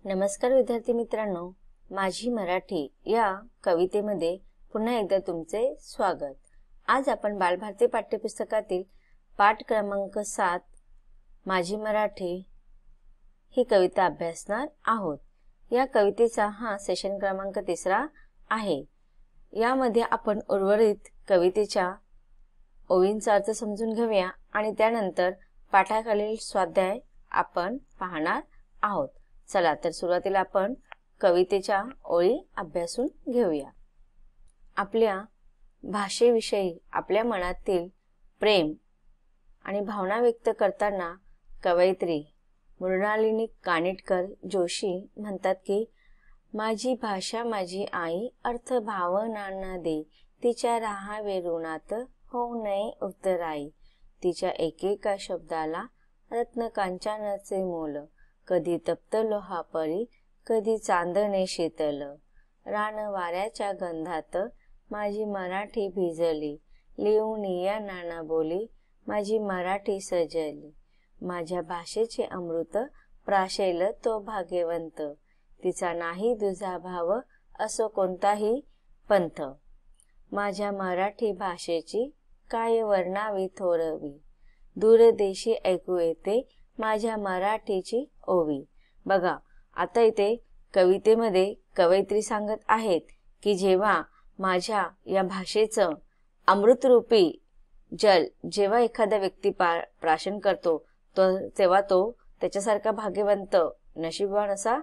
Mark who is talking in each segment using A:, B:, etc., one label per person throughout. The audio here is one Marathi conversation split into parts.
A: नमस्कार विद्यार्थी मित्रांनो, माझी मराठी या कवितेमध्ये पुन्हा एकदा तुमचे स्वागत। आज आपण बालभारती पाठ्यपुस्तकातील पाठ क्रमांक 7 माझी मराठी ही कविता अभ्यासणार आहोत। या कवितेचा हा सेशन क्रमांक 3 आहे। यामध्ये आपण उर्वरित कवितेच्या ओळींचा अर्थ समजून घेऊया आणि त्यानंतर पाठाखालील स्वाध्याय आपण पाहणार आहोत। चला तर सुरुवातीला आपण कवितेच्या ओळी अभ्यासून घेऊया। आपल्या भाषेविषयी आपल्या मनातील प्रेम आणि भावना व्यक्त करताना कवयित्री मृणालिनी कानिटकर जोशी म्हणतात की माझी भाषा माझी आई अर्थ भावनांना दे, तिच्या राहावे ऋणात होऊ नये उतराई, तिच्या एकेका शब्दाला रत्न कांचनाचे मोल, कधी तप्त लोहापरी कधी चांदणे शीतल, रान वाऱ्याच्या गंधात माझी मराठी भिजली, लिहून या नाना बोली माझी मराठी सजली, माझ्या भाषेचे अमृत प्राशेल तो भाग्यवंत, तिचा नाही दुजा भाव असो कोणताही पंथ, माझ्या मराठी भाषेची काय वर्णावी थोरवी, दूरदेशी ऐकू येते माझ्या मराठीची ओवी। बघा, आता इथे कवितेमध्ये कवयित्री सांगत आहेत की जेव्हा माझ्या या भाषेचं अमृतरूपी जल जेव्हा एखादा व्यक्ती प्राशन करतो तेव्हा तो त्याच्यासारखा भाग्यवंत नशीबवान असा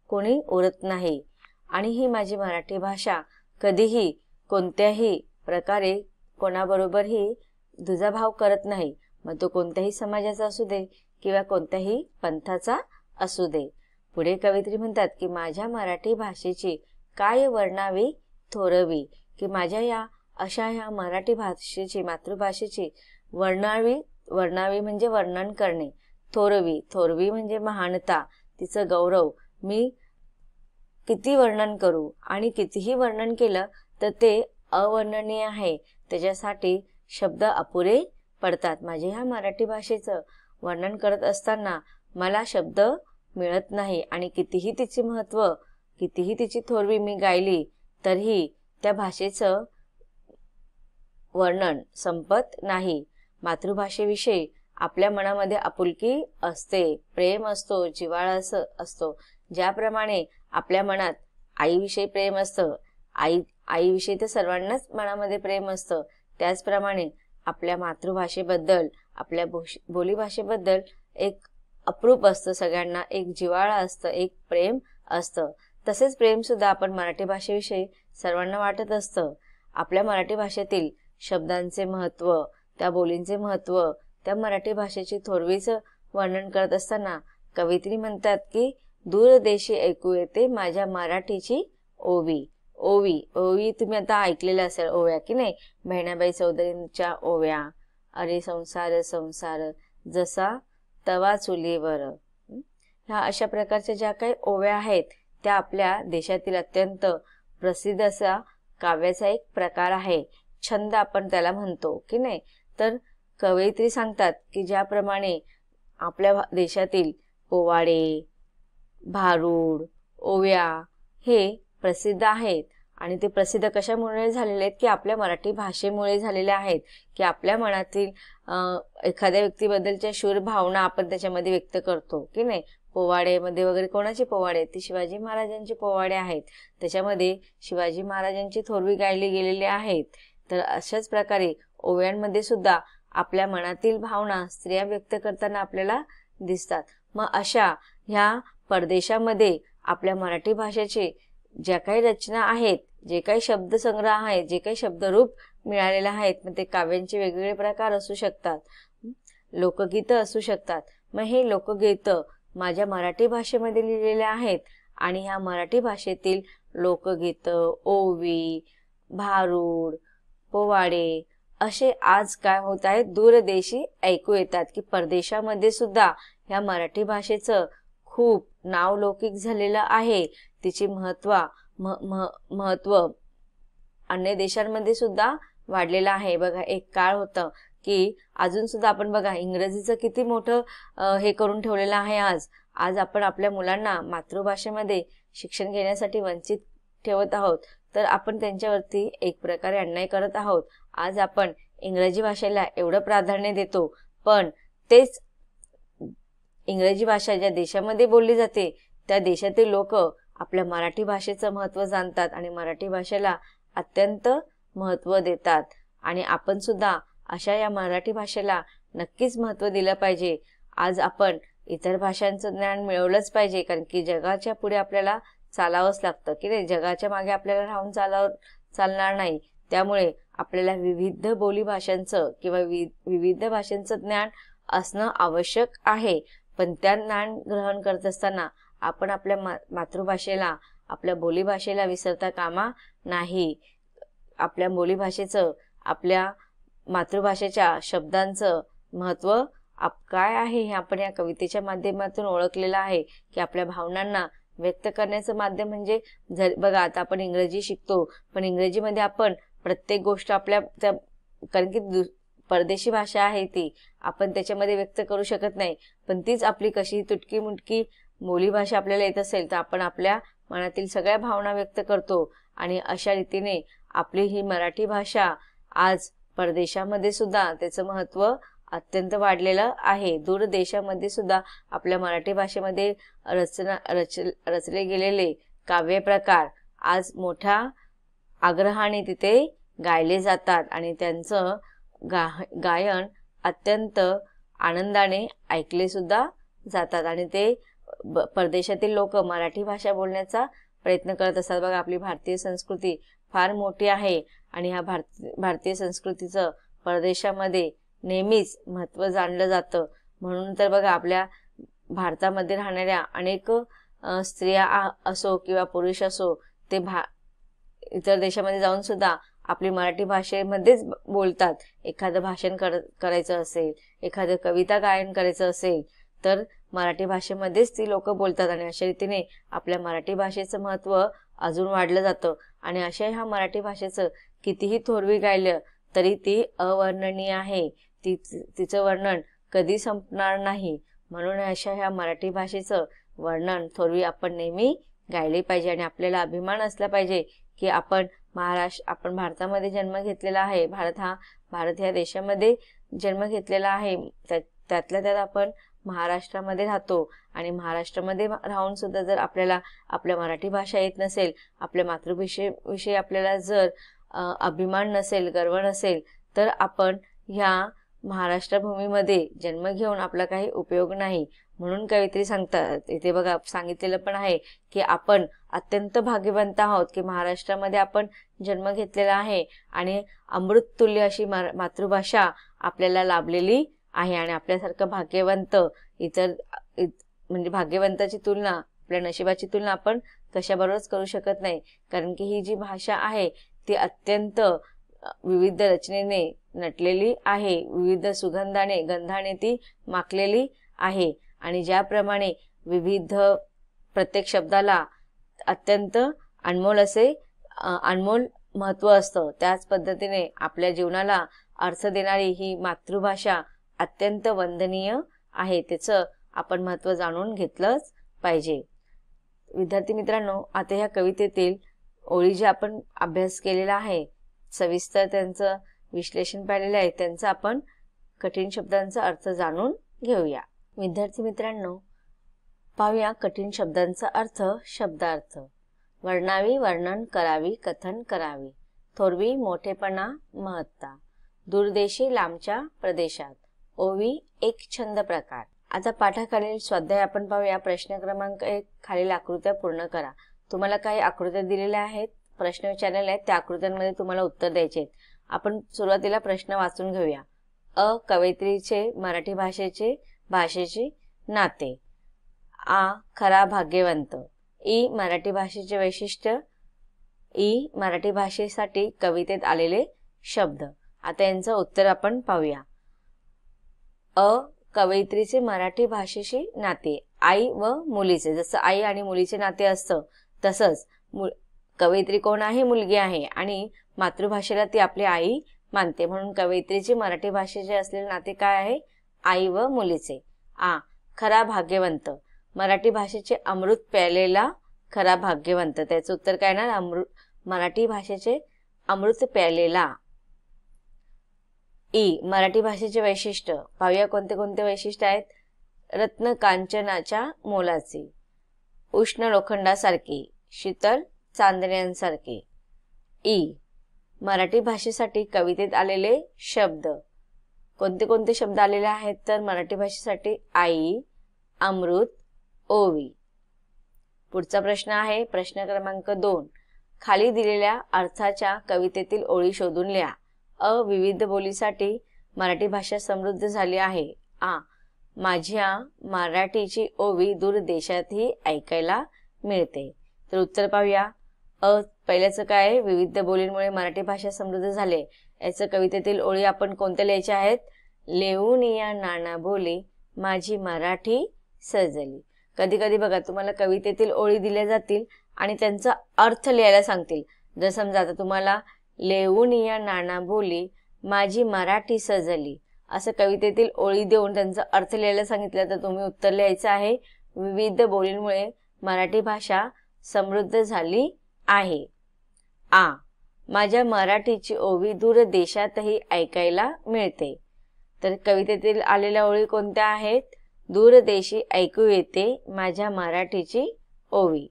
A: कोणी उरत नाही। आणि ही माझी मराठी भाषा कधीही कोणत्याही प्रकारे कोणाबरोबरही दुजाभाव करत नाही, मग तो कोणत्याही समाजाचा असू दे किंवा कोणत्याही पंथाचा असू दे। पुढे कवयित्री म्हणतात की माझ्या मराठी भाषेची काय वर्णावी थोरवी, की माझ्या या अशा ह्या मराठी भाषेची मातृभाषेची वर्णावी म्हणजे वर्णन करणे, थोरवी म्हणजे महानता, तिचं गौरव मी किती वर्णन करू आणि कितीही वर्णन केलं तर ते अवर्णनीय आहे, त्याच्यासाठी शब्द अपुरे पडतात। माझ्या ह्या मराठी भाषेचं वर्णन करत असताना मला शब्द मिळत नाही आणि कितीही तिचे महत्व कितीही तिची थोरवी मी गायली तरीही त्या भाषेचं वर्णन संपत नाही। मातृभाषेविषयी आपल्या मनामध्ये आपुलकी असते, प्रेम असतो, जिव्हाळा असतो। ज्याप्रमाणे आपल्या मनात आईविषयी प्रेम असतं, आईविषयी तर सर्वांनाच मनामध्ये प्रेम असतं, त्याचप्रमाणे आपल्या मातृभाषेबद्दल आपल्या बोलीभाषेबद्दल एक अप्रूप असतं, सगळ्यांना एक जिव्हाळा असतं, एक प्रेम असतं। तसेच प्रेम सुद्धा आपण मराठी भाषेविषयी सर्वांना वाटत असतं। आपल्या मराठी भाषेतील शब्दांचे महत्व, त्या बोलींचे महत्व, त्या मराठी भाषेची थोरवीचं वर्णन करत असताना कवयित्री म्हणतात की दूरदेशी ऐकू येते माझ्या मराठीची ओवी। ओवी तुम्ही आता ऐकलेलं असेल, ओव्या की नाही, बहिणाबाई चौधरींच्या ओव्या, अरे संसार संसार जसा तवा चुलीवर, ह्या अशा प्रकारच्या ज्या काही ओव्या आहेत त्या आपल्या देशातील अत्यंत प्रसिद्ध असा काव्याचा एक प्रकार आहे, छंद आपण त्याला म्हणतो की नाही। तर कवयित्री सांगतात की ज्याप्रमाणे आपल्या देशातील पोवाडे, भारुड, ओव्या हे प्रसिद्ध आहेत आणि ते प्रसिद्ध कशामुळे झालेले आहेत की आपल्या मराठी भाषेमुळे झालेले आहेत, की आपल्या मनातील एखाद्या व्यक्तीबद्दलच्या शूर भावना आपण त्याच्यामध्ये व्यक्त करतो की नाही। पोवाडेमध्ये वगैरे कोणाचे पोवाडे, ती शिवाजी महाराजांचे पोवाडे आहेत, त्याच्यामध्ये शिवाजी महाराजांची थोरवी गायली गेलेली आहेत। तर अशाच प्रकारे ओव्यांमध्ये सुद्धा आपल्या मनातील भावना स्त्रिया व्यक्त करताना आपल्याला दिसतात। मग अशा ह्या परदेशामध्ये आपल्या मराठी भाषेचे ज्या काही रचना आहेत, जे काही शब्दसंग्रह आहेत, जे काही शब्दरूप मिळालेले आहेत, मग ते काव्यांचे वेगवेगळे प्रकार असू शकतात, लोकगीतं असू शकतात। मग हे लोकगीतं माझ्या मराठी भाषेमध्ये लिहिलेले आहेत आणि ह्या मराठी भाषेतील लोकगीतं, ओवी, भारुड, पोवाडे असे आज काय होत आहेत, दूरदेशी ऐकू येतात, की परदेशामध्ये सुद्धा ह्या मराठी भाषेचं खूप नावलौकिक झालेलं आहे, तिची महत्व अन्य देशांमध्ये सुद्धा वाढलेलं आहे। बघा, एक काळ होतं की अजून सुद्धा आपण बघा इंग्रजीचं किती मोठं हे करून ठेवलेलं आहे। आज आपण आपल्या मुलांना मातृभाषेमध्ये शिक्षण घेण्यासाठी वंचित ठेवत आहोत, तर आपण त्यांच्यावरती एक प्रकारे अन्याय करत आहोत. आज आपण इंग्रजी भाषेला एवढं प्राधान्य देतो, पण तेच इंग्रजी भाषा ज्या देशामध्ये बोलली जाते त्या देशातील लोक आपल्या मराठी भाषेचं महत्त्व जाणतात आणि मराठी भाषेला अत्यंत महत्त्व देतात. आणि आपण सुद्धा अशा या मराठी भाषेला नक्कीच महत्त्व दिलं पाहिजे. आज आपण इतर भाषांचं ज्ञान मिळवलंच पाहिजे, कारण की जगाच्या पुढे आपल्याला चालावंच लागतं की नाही, जगाच्या मागे आपल्याला राहून चालणार नाही. त्यामुळे आपल्याला विविध बोली भाषांचं किंवा विविध भाषांचं ज्ञान असणं आवश्यक आहे. पण त्या ज्ञान ग्रहण करत असताना आपण आपल्या मातृभाषेला, आपल्या बोलीभाषेला विसरता कामा नाही. आपल्या बोलीभाषेचं, आपल्या मातृभाषेच्या शब्दांचं महत्त्व काय आहे हे आपण या कवितेच्या माध्यमातून ओळखलेलं आहे की आपल्या भावनांना व्यक्त करण्याचं माध्यम म्हणजे बघा, आता आपण इंग्रजी शिकतो, पण इंग्रजीमध्ये आपण प्रत्येक गोष्ट आपल्या कारण की परदेशी भाषा आहे ती आपण त्याच्यामध्ये व्यक्त करू शकत नाही. पण तीच आपली कशी तुटकी मुटकी बोलीभाषा आपल्याला येत असेल तर आपण आपल्या मनातील सगळ्या भावना व्यक्त करतो. आणि अशा रीतीने आपली ही मराठी भाषा आज परदेशामध्ये सुद्धा त्याचं महत्त्व अत्यंत वाढलेलं आहे. दूर देशामध्ये सुद्धा आपल्या मराठी भाषेमध्ये रचले गेलेले काव्य प्रकार आज मोठ्या आग्रहाने तिथे गायले जातात आणि त्यांचं गायन अत्यंत आनंदाने ऐकले सुद्धा जातात. आणि ते परदेशातील लोक मराठी भाषा बोलण्याचा प्रयत्न करत असतात. बघा, आपली भारतीय संस्कृती फार मोठी आहे आणि ह्या भारतीय संस्कृतीचं परदेशामध्ये नेहमीच महत्त्व जाणलं जातं. म्हणून तर बघा, आपल्या भारतामध्ये राहणाऱ्या अनेक स्त्रिया असो किंवा पुरुष असो, ते इतर देशामध्ये जाऊन सुद्धा आपली मराठी भाषेमध्येच बोलतात. एखादं भाषण करायचं असेल, एखादं कविता गायन करायचं असेल तर मराठी भाषेमध्येच ती लोक बोलतात. आणि अशा रीतीने आपल्या मराठी भाषेचं महत्त्व अजून वाढलं जातं. आणि अशा ह्या मराठी भाषेचं कितीही थोरवी गायलं तरी ती अवर्णनीय आहे. तिचं वर्णन कधी संपणार नाही. म्हणून अशा ह्या मराठी भाषेचं वर्णन थोरवी आपण नेहमी गायले पाहिजे. आणि आपल्याला अभिमान असला पाहिजे की आपण भारतामध्ये जन्म घेतलेला आहे. भारत ह्या देशामध्ये जन्म घेतलेला आहे. त्यातल्या त्यात आपण महाराष्ट्रामध्ये राहतो आणि महाराष्ट्रामध्ये राहून सुद्धा जर आपल्याला आपल्या मराठी भाषा येत नसेल, आपल्या मातृभाषेविषयी आपल्याला जर अभिमान नसेल, गर्व नसेल, तर आपण ह्या महाराष्ट्र भूमीमध्ये जन्म घेऊन आपला काही उपयोग नाही. म्हणून कवयित्री सांगतात, इथे बघा सांगितलेलं पण आहे की आपण अत्यंत भाग्यवंत आहोत की महाराष्ट्रामध्ये आपण जन्म घेतलेला आहे आणि अमृततुल्य अशी मातृभाषा आपल्याला लाभलेली आहे. आणि आपल्यासारखं भाग्यवंत म्हणजे भाग्यवंताची तुलना, आपल्या नशिबाची तुलना आपण कशाबरोबरच करू शकत नाही. कारण की ही जी भाषा आहे ती अत्यंत विविध रचनेने नटलेली आहे, विविध गंधाने ती माखलेली आहे. आणि ज्याप्रमाणे विविध प्रत्येक शब्दाला अत्यंत अनमोल महत्त्व असतं, त्याच पद्धतीने आपल्या जीवनाला अर्थ देणारी ही मातृभाषा अत्यंत वंदनीय आहे. त्याचं आपण महत्त्व जाणून घेतलंच पाहिजे. विद्यार्थी मित्रांनो, आता ह्या कवितेतील ओळी जे आपण अभ्यास केलेला आहे, सविस्तर त्यांचं विश्लेषण पाहिलेलं आहे, त्यांचा आपण कठीण शब्दांचा अर्थ जाणून घेऊया. विद्यार्थी मित्रांनो, पाहूया कठीण शब्दांचा अर्थ. शब्दार्थ: वर्णावी, वर्णन करावी, कथन करावी. थोरवी, मोठेपणा, महत्ता. दूरदेशी, लांबच्या प्रदेशात. ओवी, एक छंद प्रकार. आता पाठाखालील स्वाध्याय आपण पाहूया. प्रश्न क्रमांक 1, खालील आकृत्या पूर्ण करा. तुम्हाला काही आकृत्या दिलेल्या आहेत, प्रश्न विचारलेले आहेत, त्या आकृत्यांमध्ये तुम्हाला उत्तर द्यायचे आहेत. आपण सुरुवातीला प्रश्न वाचून घेऊया. अ, कवयित्रीचे मराठी भाषेचे नाते. आ, खरा भाग्यवंत. ई, मराठी भाषेचे वैशिष्ट्य. ई, मराठी भाषेसाठी कवितेत आलेले शब्द. आता यांचं उत्तर आपण पाहूया. अ, कवयित्रीचे मराठी भाषेशी नाते. आई व मुलीचे, जसं आई आणि मुलीचे नाते असतं तसंच कवयित्री कोण आहे? मुलगी आहे आणि मातृभाषेला ती आपली आई मानते. म्हणून कवयित्रीचे मराठी भाषेचे असलेले नाते काय आहे? आई व मुलीचे. आ, खरा भाग्यवंत. मराठी भाषेचे अमृत प्यायलेला खरा भाग्यवंत. त्याचं उत्तर काय येणार? मराठी भाषेचे अमृत प्यायलेला. ई. मराठी भाषेचे वैशिष्ट्य. पाहूया कोणते कोणते वैशिष्ट्य आहेत. रत्न कांचनाच्या मोलाचे, उष्ण लोखंडासारखे, शीतल चांदण्यांसारखे. ई. मराठी भाषेसाठी कवितेत आलेले शब्द. कोणते कोणते शब्द आलेले आहेत तर मराठी भाषेसाठी आई, अमृत, ओवी. पुढचा प्रश्न आहे प्रश्न क्रमांक 2. खाली दिलेल्या अर्थाच्या कवितेतील ओळी शोधून लिहा. अ. विविध बोलीसाठी मराठी भाषा समृद्ध झाली आहे. आ. माझ्या मराठीची ओवी दूर देशातही ऐकायला मिळते. तर उत्तर पाहूया. अ. पहिल्याचं काय आहे? विविध बोलींमुळे मराठी भाषा समृद्ध झाली. याचं कवितेतील ओळी आपण कोणत्या लिहायच्या आहेत? लेऊन या नाना बोली माझी मराठी सजली. कधी कधी बघा तुम्हाला कवितेतील ओळी दिल्या जातील आणि त्यांचा अर्थ लिहायला सांगतील. जर समजा आता तुम्हाला लेऊन या नाना बोली माझी मराठी सजली असं कवितेतील ओळी देऊन त्यांचा अर्थ लिहायला सांगितलं तर तुम्ही उत्तर लिहायचं आहे विविध बोलींमुळे मराठी भाषा समृद्ध झाली आहे. आ. माझ्या मराठीची ओवी दूर देशातही ऐकायला मिळते. तर कवितेतील आलेल्या ओळी कोणत्या आहेत? दूर देशी ऐकू येते माझ्या मराठीची ओवी.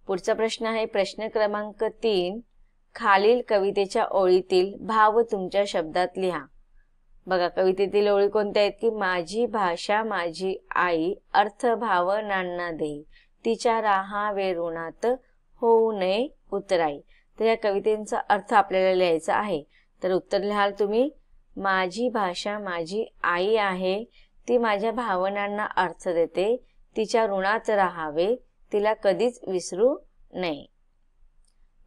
A: पुढचा प्रश्न आहे प्रश्न क्रमांक 3. खालील कवितेच्या ओळीतील भाव तुमच्या शब्दात लिहा. बघा कवितेतील ओळी कोणत्या आहेत की माझी भाषा माझी आई अर्थ भाव नाना देई तिच्या राहावे ऋणात होऊ नये उतराई. तर या कवितेचा अर्थ आपल्याला लिहायचा आहे. तर उत्तर लिहाल तुम्ही माझी भाषा माझी आई आहे ती माझ्या भावनांना अर्थ देते तिच्या ऋणात राहावे तिला कधीच विसरू नये.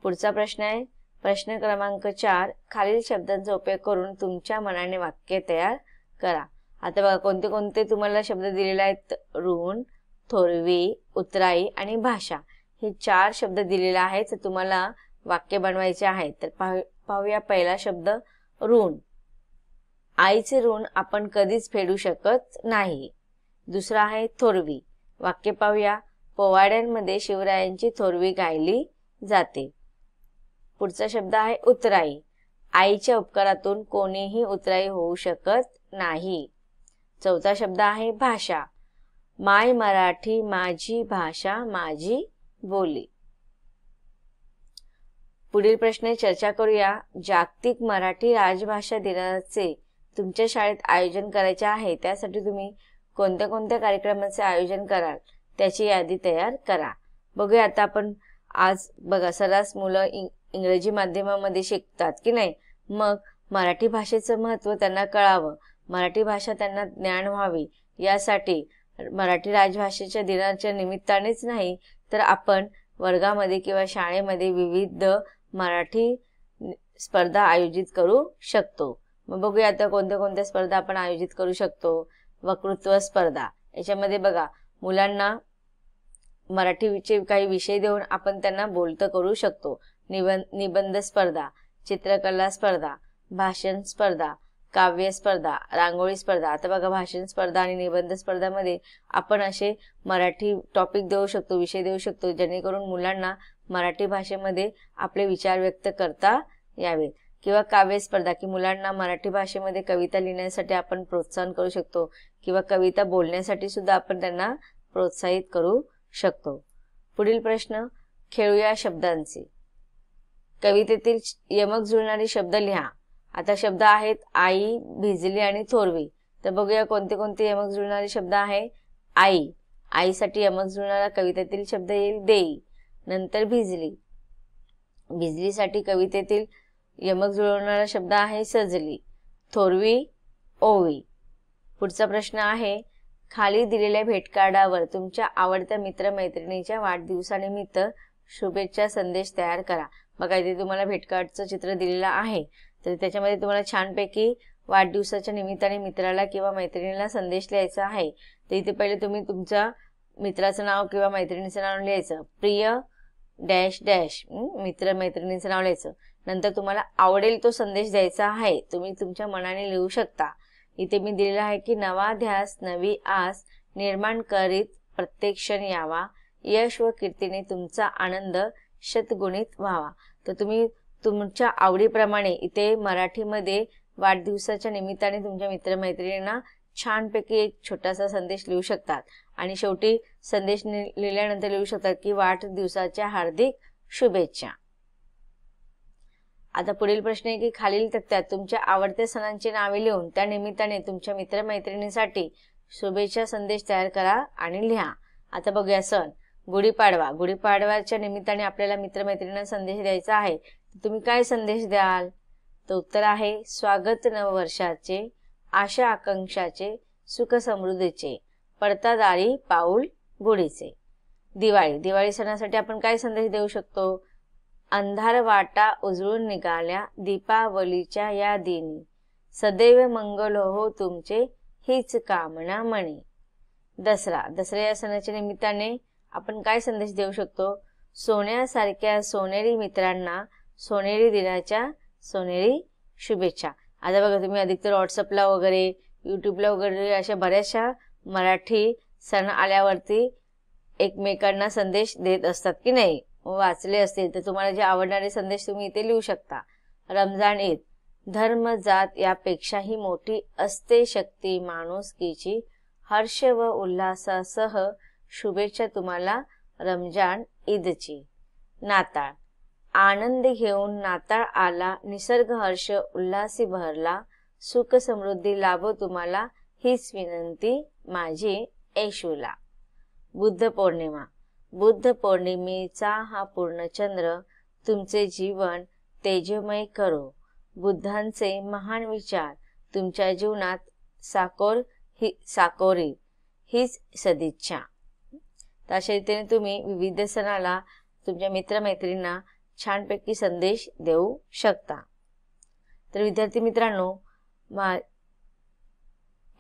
A: पुढचा प्रश्न आहे प्रश्न क्रमांक 4. खालील शब्दांचा उपयोग करून तुमच्या मनाने वाक्य तयार करा. आता बघा कोणते कोणते तुम्हाला शब्द दिलेले आहेत. ऋण, थोरवी, उतराई आणि भाषा हे 4 शब्द दिलेले आहेत. तर तुम्हाला वाक्य बनवायचे आहेत. तर पाहूया पहिला शब्द ऋण. आईचे ऋण आपण कधीच फेडू शकत नाही. दुसरा आहे थोरवी. वाक्य पाहूया पोवाड्यांमध्ये शिवरायांची थोरवी गायली जाते. पुढचा शब्द आहे उतराई. आईच्या उपकारातून कोणीही उतराई होऊ शकत नाही. चौथा शब्द आहे भाषा. माय मराठी माझी भाषा माझी बोली. पुढील प्रश्न चर्चा करूया. जागतिक मराठी राजभाषा दिनाचे तुमच्या शाळेत आयोजन करायचे आहे. त्यासाठी तुम्ही कोणत्या कोणत्या कार्यक्रमाचे आयोजन कराल त्याची यादी तयार करा. बघूया आता आपण आज बघा सर्रास मुलं इंग्रजी माध्यमामध्ये शिकतात की नाही. मग मराठी भाषेचं महत्त्व त्यांना कळावं, मराठी भाषा त्यांना ज्ञान व्हावी यासाठी मराठी राजभाषेच्या दिनाच्या निमित्तानेच नाही तर आपण वर्गामध्ये किंवा शाळेमध्ये विविध मराठी स्पर्धा आयोजित करू शकतो. मग बघूया आता कोणत्या कोणत्या स्पर्धा आपण आयोजित करू शकतो. वक्तृत्व स्पर्धा. याच्यामध्ये बघा मुलांना मराठीचे काही विषय देऊन आपण त्यांना बोलतं करू शकतो. निबंध स्पर्धा, चित्रकला स्पर्धा, भाषण स्पर्धा, काव्य स्पर्धा, रांगोळी स्पर्धा. आता बघा भाषण स्पर्धा आणि निबंध स्पर्धामध्ये आपण असे मराठी टॉपिक देऊ शकतो, विषय देऊ शकतो जेणेकरून मुलांना मराठी भाषेमध्ये आपले विचार व्यक्त करता यावेत. किंवा काव्य स्पर्धा की मुलांना मराठी भाषेमध्ये कविता लिहिण्यासाठी आपण प्रोत्साहन करू शकतो किंवा कविता बोलण्यासाठी सुद्धा आपण त्यांना प्रोत्साहित करू शकतो. पुढील प्रश्न खेळूया शब्दांचे. कवितेतील यमक जुळणारे शब्द लिहा. आता शब्द आहेत आई, भिजली आणि थोरवी. तर बघूया कोणते कोणते यमक जुळणारे शब्द आहे. आई. आईसाठी यमक जुळणारा कवितेतील शब्द येईल देई. नंतर भिजली. भिजलीसाठी कवितेतील यमक जुळवणारा शब्द आहे सजली. थोरवी, ओवी. पुढचा प्रश्न आहे खाली दिलेल्या भेटकार्डावर तुमच्या आवडत्या मित्रमैत्रिणीच्या वाढदिवसानिमित्त शुभेच्छा संदेश तयार करा. बघा इथे तुम्हाला भेटकार्डचं चित्र दिलेलं आहे. तर त्याच्यामध्ये तुम्हाला छानपैकी वाढदिवसाच्या निमित्ताने मित्राला किंवा मैत्रिणीला संदेश लिहायचा आहे. तर इथे पहिले तुम्ही तुमच्या मित्राचं नाव किंवा मैत्रिणीचं नाव लिहायचं. प्रिय डॅश डॅश मित्र मैत्रिणीचं नाव लिहायचं. नंतर तुम्हाला आवडेल तो संदेश द्यायचा आहे. तुम्ही तुमच्या मनाने लिहू शकता. इथे मी दिलेला आहे की नवा ध्यास नवी आस निर्माण करीत प्रत्येक क्षण यावा, यश व कीर्तीने तुमचा आनंद शतगुणित व्हावा. तर तुम्ही तुमच्या आवडीप्रमाणे इथे मराठीमध्ये वाढदिवसाच्या निमित्ताने तुमच्या मित्रमैत्रिणींना छानपैकी एक छोटासा संदेश लिहू शकतात आणि शेवटी संदेश लिहिल्यानंतर लिहू शकतात की वाढदिवसाच्या हार्दिक शुभेच्छा. आता पुढील प्रश्न आहे की खालील तक्त्यात तुमच्या आवडत्या सणांची नावे लिहून त्या निमित्ताने तुमच्या मित्रमैत्रिणींसाठी शुभेच्छा संदेश तयार करा आणि लिहा. आता बघूया सण. गुढीपाडवा. गुढीपाडव्याच्या निमित्ताने आपल्याला मित्रमैत्रिणींना संदेश द्यायचा आहे. तुम्ही काय संदेश द्याल? तर उत्तर आहे स्वागत नववर्षाचे, आशा आकांक्षाचे, सुख समृद्धीचे, पडतादारी पाऊल गुढीचे. दिवाळी. दिवाळी सणासाठी आपण काय संदेश देऊ शकतो? अंधार वाटा उजळून निघाल्या दीपावलीच्या या दिनी, सदैव मंगल हो तुमचे हीच कामना मनी. दसरा. दसरा या सणाच्या निमित्ताने आपण काय संदेश देऊ शकतो? सोन्यासारख्या सोनेरी मित्रांना सोनेरी दिनाच्या सोनेरी शुभेच्छा. आता बघा तुम्ही अधिकतर व्हॉट्सअपला वगैरे यूट्यूबला वगैरे अशा बऱ्याचशा मराठी सण आल्यावरती एकमेकांना संदेश देत असतात की नाही, वाचले असतील तर तुम्हाला जे आवडणारे संदेश तुम्ही इथे लिहू शकता. रमजान ईद. धर्म जात यापेक्षाही मोठी असते शक्ती माणुसकीची, हर्ष व उल्हासासह शुभेच्छा तुम्हाला रमजान ईदची. नाताळ. आनंद घेऊन नाताळ आला, निसर्ग हर्ष उल्हासी भरला, सुख समृद्धी लाभो तुम्हाला हीच विनंती माझी येशूला. बुद्ध पौर्णिमा. बुद्ध पौर्णिमेचा हा पूर्णचंद्र तुमचे जीवन तेजोमय करो. बुद्धांचे महान विचार तुमच्या जीवनात साकोरी हीच सदिच्छा. तर अशा रीतीने तुम्ही विविध सणाला तुमच्या मित्रमैत्रिणींना छानपैकी संदेश देऊ शकता. तर विद्यार्थी मित्रांनो,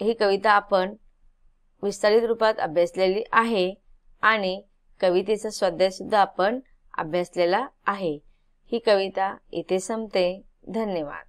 A: ही कविता आपण विस्तारित रूपात अभ्यासलेली आहे आणि कवितेचा स्वाध्याय सुद्धा आपण अभ्यासलेला आहे. ही कविता इथे संपते. धन्यवाद.